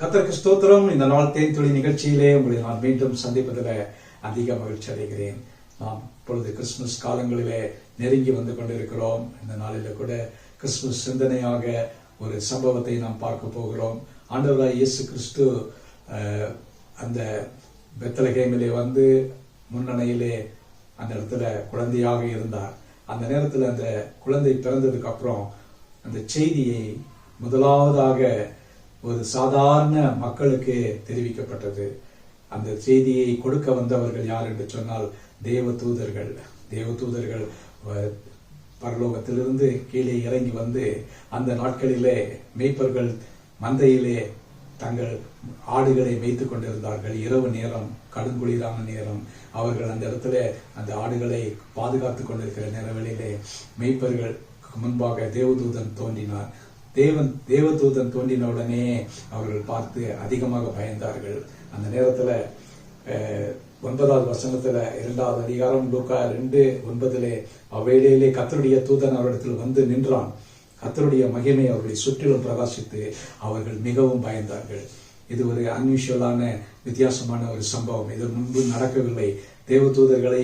கர்த்தருக்கு ஸ்தோத்திரம். இந்த நாள் தேன்துளி நிகழ்ச்சியிலே உங்களை நான் மீண்டும் சந்திப்பதில் அதிக மகிழ்ச்சி அடைகிறேன். நாம் இப்பொழுது கிறிஸ்துமஸ் காலங்களிலே நெருங்கி வந்து கொண்டிருக்கிறோம். இந்த நாளில கூட கிறிஸ்துமஸ் சிந்தனையாக ஒரு சம்பவத்தை நாம் பார்க்க போகிறோம். ஆண்டவராய் இயேசு கிறிஸ்து அந்த பெத்லகேமிலே வந்து முன்னணையிலே அந்த இடத்துல குழந்தையாக இருந்தார். அந்த நேரத்தில் அந்த குழந்தை பிறந்ததுக்கு அப்புறம் அந்த செய்தியை முதலாவதாக ஒரு சாதாரண மக்களுக்கு தெரிவிக்கப்பட்டது. அந்த செய்தியை கொடுக்க வந்தவர்கள் யார் என்று சொன்னால் தேவதூதர்கள். தேவதூதர்கள் பரலோகத்திலிருந்து கீழே இறங்கி வந்து அந்த நாட்களிலே மேய்ப்பர்கள் மந்தையிலே தங்கள் ஆடுகளை மேய்த்துக் கொண்டிருந்தார்கள். இரவு நேரம், கடுங்குளிரான நேரம். அவர்கள் அந்த இடத்துல அந்த ஆடுகளை பாதுகாத்துக் கொண்டிருக்கிற நேரங்களிலே மேய்ப்பர்களுக்கு முன்பாக தேவதூதன் தோன்றினார். தேவதூதன் தோன்றின உடனே அவர்கள் பார்த்து அதிகமாக பயந்தார்கள். அந்த நேரத்துல 9வது வசனத்துல 2வது அதிகாரம் லூக்கா 2:9 அவ்வேளையிலே கர்த்தருடைய தூதன் அவரிடத்தில் வந்து நின்றான். கர்த்தருடைய மகிமை அவர்களை சுற்றிலும் பிரகாசித்து அவர்கள் மிகவும் பயந்தார்கள். இது ஒரு அன்யூஷுவலான வித்தியாசமான ஒரு சம்பவம். இது முன்பு நடக்கவில்லை. தேவதூதர்களை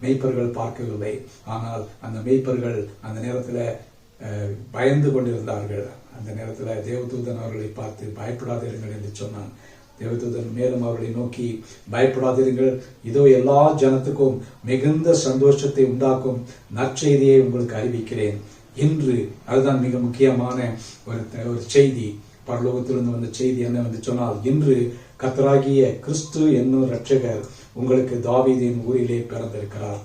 மேய்ப்பர்கள் பார்க்கவில்லை. ஆனால் அந்த மேய்ப்பர்கள் அந்த நேரத்துல பயந்து கொண்டிருந்தார்கள். அந்த நேரத்துல தேவதூதன் அவர்களை பார்த்து பயப்படாதிருங்கள் என்று சொன்னான். தேவதூதன் மேலும் அவர்களை நோக்கி, பயப்படாதிருங்கள், இதோ எல்லா ஜனத்துக்கும் மிகுந்த சந்தோஷத்தை உண்டாக்கும் நற்செய்தியை உங்களுக்கு அறிவிக்கிறேன். இன்று அதுதான் மிக முக்கியமான ஒரு செய்தி. பரலோகத்திலிருந்து வந்த செய்தி என்னவென்று சொன்னால், இன்று கர்த்தராகிய கிறிஸ்து என்னும் இரட்சகர் உங்களுக்கு தாவீதின் ஊரிலே பிறந்திருக்கிறார்.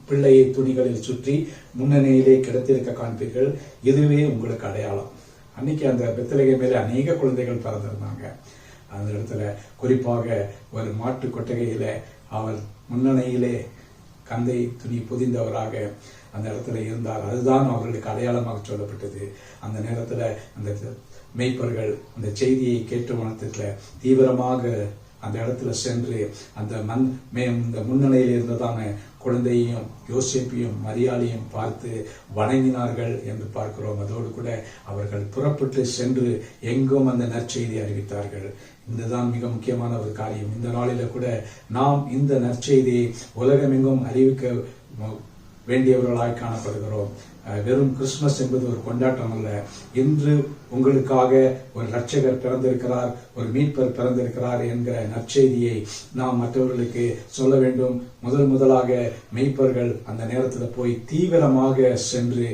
பிள்ளையை துணிகளில் சுற்றி முன்னணியிலே கிடத்திருக்க காண்பீர்கள். இதுவே உங்களுக்கு அடையாளம். அன்னைக்கு அந்த பெத்லகேமிலே அநேக குழந்தைகள் பிறந்திருந்தாங்க. அந்த இடத்துல குறிப்பாக ஒரு மாட்டு கொட்டகையில அவர் முன்னணியிலே கந்தை துணி புதிந்தவராக அந்த இடத்துல இருந்தார். அதுதான் அவர்களுக்கு அடையாளமாக சொல்லப்பட்டது. அந்த நேரத்துல அந்த மேய்ப்பர்கள் அந்த செய்தியை கேட்டு மனத்துல தீவிரமாக அந்த இடத்துல சென்று அந்த முன்னணியில் இருந்ததான குழந்தையையும் யோசேப்பையும் மரியாளையும் பார்த்து வணங்கினார்கள் என்று பார்க்கிறோம். அதோடு கூட அவர்கள் புறப்பட்டு சென்று எங்கும் அந்த நற்செய்தி அறிவித்தார்கள். இதுதான் மிக முக்கியமான ஒரு காரியம். இந்த நாளில கூட நாம் இந்த நற்செய்தியை உலகமெங்கும் அறிவிக்க வேண்டியவர்களாய் காணப்படுகிறோம். வெறும் கிறிஸ்துமஸ் என்பது ஒரு கொண்டாட்டம் அல்ல. இன்று உங்களுக்காக ஒரு இரட்சகர் பிறந்திருக்கிறார், ஒரு மீட்பர் பிறந்திருக்கிறார் என்கிற நற்செய்தியை நாம் மற்றவர்களுக்கு சொல்ல வேண்டும். முதலாக மெய்ப்பர்கள் அந்த நேரத்துல போய் தீவிரமாக சென்று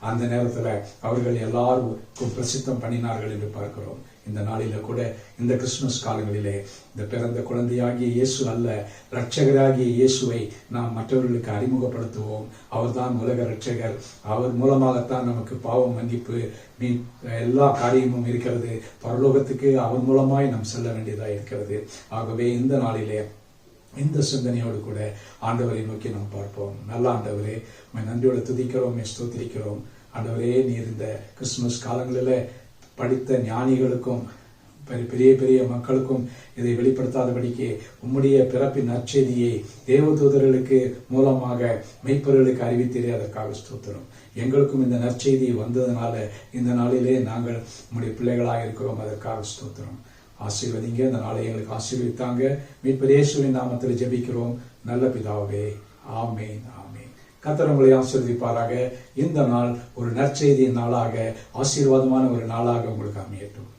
அந்த நேரத்துல அவர்கள் எல்லாருக்கும் பிரசித்தம் பண்ணினார்கள் என்று பார்க்கிறோம். இந்த நாளில கூட இந்த கிறிஸ்துமஸ் காலங்களிலே இந்த பிறந்த குழந்தையாகிய இயேசு அல்ல, இரட்சகராகிய இயேசுவை நாம் மற்றவர்களுக்கு அறிமுகப்படுத்துவோம். அவர்தான் உலக இரட்சகர். அவர் மூலமாகத்தான் நமக்கு பாவம் மன்னிப்பு எல்லா காரியமும் இருக்கிறது. பரலோகத்துக்கு அவர் மூலமாய் நாம் செல்ல வேண்டியதாக இருக்கிறது. ஆகவே இந்த நாளிலே இந்த சிந்தனையோடு கூட ஆண்டவரை நோக்கி நாம் பார்ப்போம். நல்ல ஆண்டவரே, நன்றியோடு துதிக்கிறோம், ஸ்தோத்திரிக்கிறோம். ஆண்டவரே, நீர் இந்த கிறிஸ்துமஸ் காலங்களில படித்த ஞானிகளுக்கும் பெரிய பெரிய மக்களுக்கும் இதை வெளிப்படுத்தாதபடிக்கு உம்முடைய பிறப்பின் நற்செய்தியை தேவதூதர்களுக்கு மூலமாக மெய்ப்பொருளுக்கு அறிவித்தீரே, அதற்காக ஸ்தோத்திரம். எங்களுக்கும் இந்த நற்செய்தி வந்ததுனால இந்த நாளிலே நாங்கள் உம்முடைய பிள்ளைகளாக இருக்கிறோம். அதற்காக ஸ்தோத்திரம். ஆசீர்வதிங்க. இந்த நாளை எங்களுக்கு ஆசீர்வதித்தாங்க. மீட்பர் இயேசுவின் நாமத்தில் ஜெபிக்கிறோம் நல்ல பிதாவே. ஆமேன், ஆமேன். கர்த்தர் உங்களை ஆசீர்வதிப்பாராக. இந்த நாள் ஒரு நற்செய்தியின் நாளாக, ஆசீர்வாதமான ஒரு நாளாக உங்களுக்கு அமையட்டும்.